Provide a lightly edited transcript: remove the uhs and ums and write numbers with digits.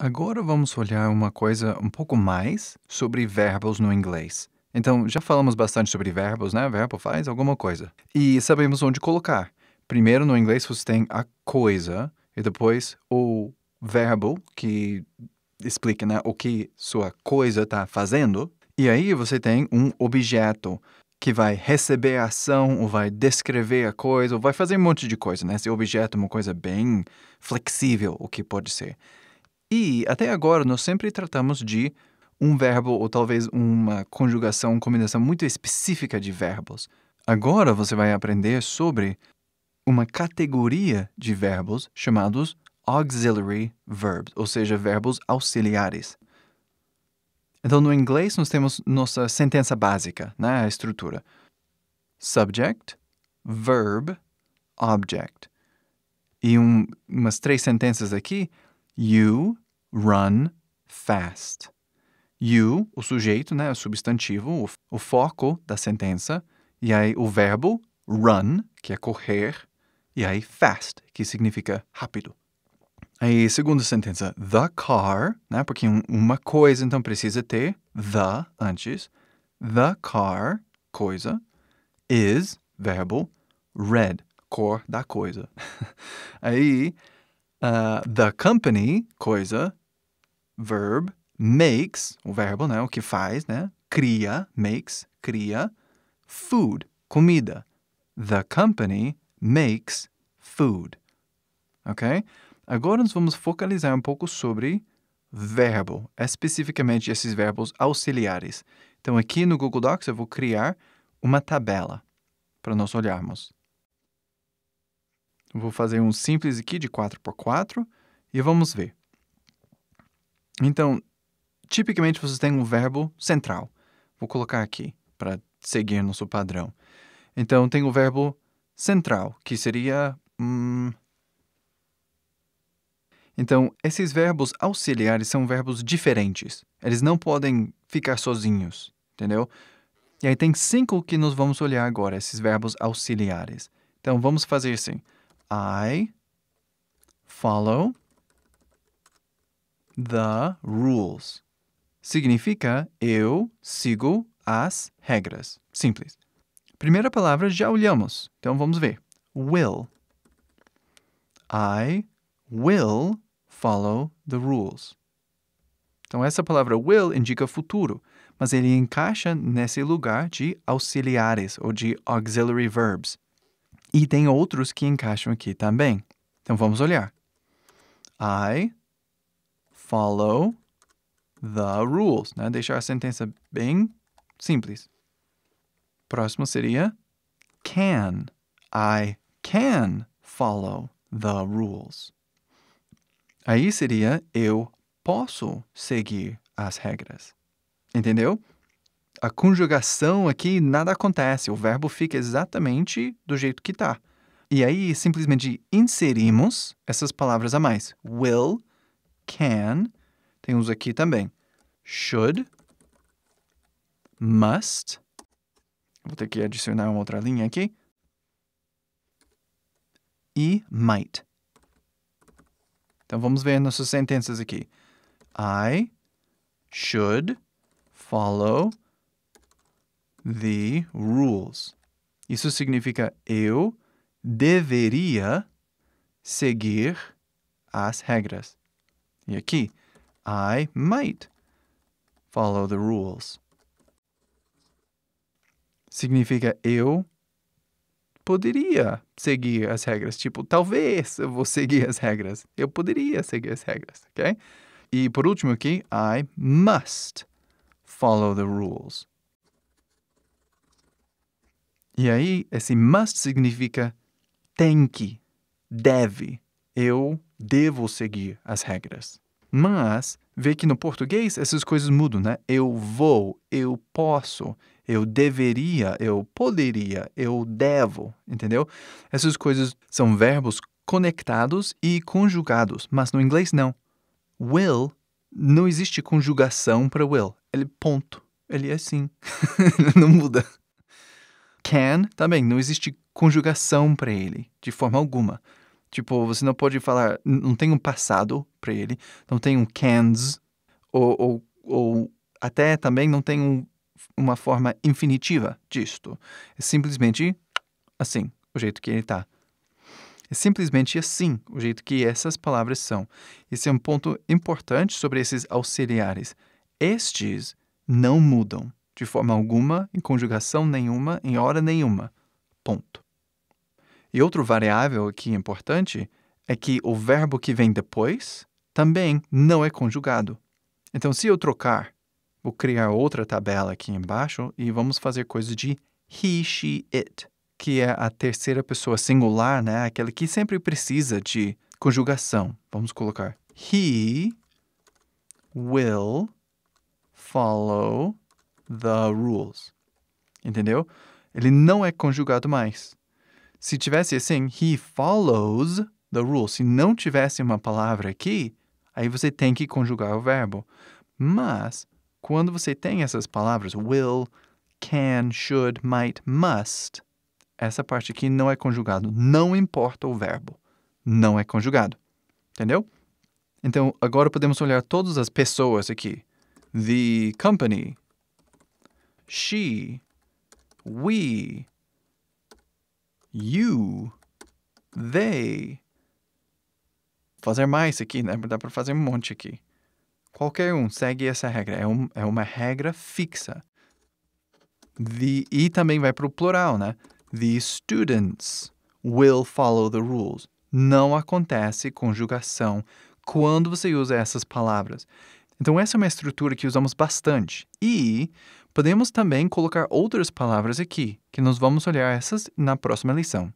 Agora vamos olhar uma coisa um pouco mais sobre verbos no inglês. Então, já falamos bastante sobre verbos, né? Verbo faz alguma coisa. E sabemos onde colocar. Primeiro, no inglês, você tem a coisa e depois o verbo, que explica, né, o que sua coisa está fazendo. E aí você tem um objeto que vai receber a ação ou vai descrever a coisa ou vai fazer um monte de coisa, né? Esse objeto é uma coisa bem flexível, o que pode ser. E, até agora, nós sempre tratamos de um verbo ou talvez uma conjugação, uma combinação muito específica de verbos. Agora você vai aprender sobre uma categoria de verbos chamados auxiliary verbs, ou seja, verbos auxiliares. Então, no inglês, nós temos nossa sentença básica, né? A estrutura. Subject, verb, object. E umas 3 sentenças aqui. You run fast. You, o sujeito, né, o substantivo, o foco da sentença. E aí o verbo run, que é correr. E aí fast, que significa rápido. Aí segunda sentença, the car, né, porque uma coisa então precisa ter the antes. The car, coisa, is, verbo, red, cor da coisa. Aí the company, coisa, verb, makes, o verbo, né, o que faz, né, cria, makes, cria, food, comida. The company makes food. Ok? Agora nós vamos focalizar um pouco sobre verbo, especificamente esses verbos auxiliares. Então, aqui no Google Docs eu vou criar uma tabela para nós olharmos. Eu vou fazer um simples aqui de 4x4 e vamos ver. Então, tipicamente vocês têm um verbo central. Vou colocar aqui para seguir nosso padrão. Então, tem o verbo central, que seria... Então, esses verbos auxiliares são verbos diferentes. Eles não podem ficar sozinhos, entendeu? E aí tem 5 que nós vamos olhar agora, esses verbos auxiliares. Então, vamos fazer assim. I follow the rules. Significa eu sigo as regras. Simples. Primeira palavra já olhamos. Então, vamos ver. Will. I will follow the rules. Então, essa palavra will indica futuro, mas ele encaixa nesse lugar de auxiliares ou de auxiliary verbs. E tem outros que encaixam aqui também. Então, vamos olhar. I follow the rules, né? Deixar a sentença bem simples. Próximo seria can. I can follow the rules. Aí seria eu posso seguir as regras. Entendeu? A conjugação aqui nada acontece. O verbo fica exatamente do jeito que está. E aí simplesmente inserimos essas palavras a mais. Will, can, tem uns aqui também. Should, must. Vou ter que adicionar uma outra linha aqui. E might. Então, vamos ver nossas sentenças aqui. I should follow the rules. Isso significa eu deveria seguir as regras. E aqui, I might follow the rules. Significa eu poderia seguir as regras. Tipo, talvez eu vou seguir as regras. Eu poderia seguir as regras, ok? E por último aqui, I must follow the rules. E aí, esse must significa tem que, deve. Eu devo seguir as regras. Mas, vê que no português essas coisas mudam, né? Eu vou, eu posso, eu deveria, eu poderia, eu devo, entendeu? Essas coisas são verbos conectados e conjugados, mas no inglês não. Will, não existe conjugação para will. Ele ponto. Ele é assim. Não muda. Can, também, não existe conjugação para ele, de forma alguma. Tipo, você não pode falar, não tem um passado para ele, não tem um cans, ou até também não tem uma forma infinitiva disto. É simplesmente assim, o jeito que ele tá. É simplesmente assim, o jeito que essas palavras são. Esse é um ponto importante sobre esses auxiliares. Estes não mudam de forma alguma, em conjugação nenhuma, em hora nenhuma. Ponto. E outro variável aqui importante é que o verbo que vem depois também não é conjugado. Então, se eu trocar, vou criar outra tabela aqui embaixo e vamos fazer coisa de he, she, it, que é a terceira pessoa singular, né? Aquela que sempre precisa de conjugação. Vamos colocar he will follow the rules. Entendeu? Ele não é conjugado mais. Se tivesse assim, he follows the rules. Se não tivesse uma palavra aqui, aí você tem que conjugar o verbo. Mas, quando você tem essas palavras, will, can, should, might, must, essa parte aqui não é conjugado. Não importa o verbo. Não é conjugado. Entendeu? Então, agora podemos olhar todas as pessoas aqui. The company. She. We. You. They. Fazer mais aqui, né? Dá para fazer um monte aqui. Qualquer um segue essa regra. É uma regra fixa. E também vai para o plural, né? The students will follow the rules. Não acontece conjugação quando você usa essas palavras. Então, essa é uma estrutura que usamos bastante. E podemos também colocar outras palavras aqui, que nós vamos olhar essas na próxima lição.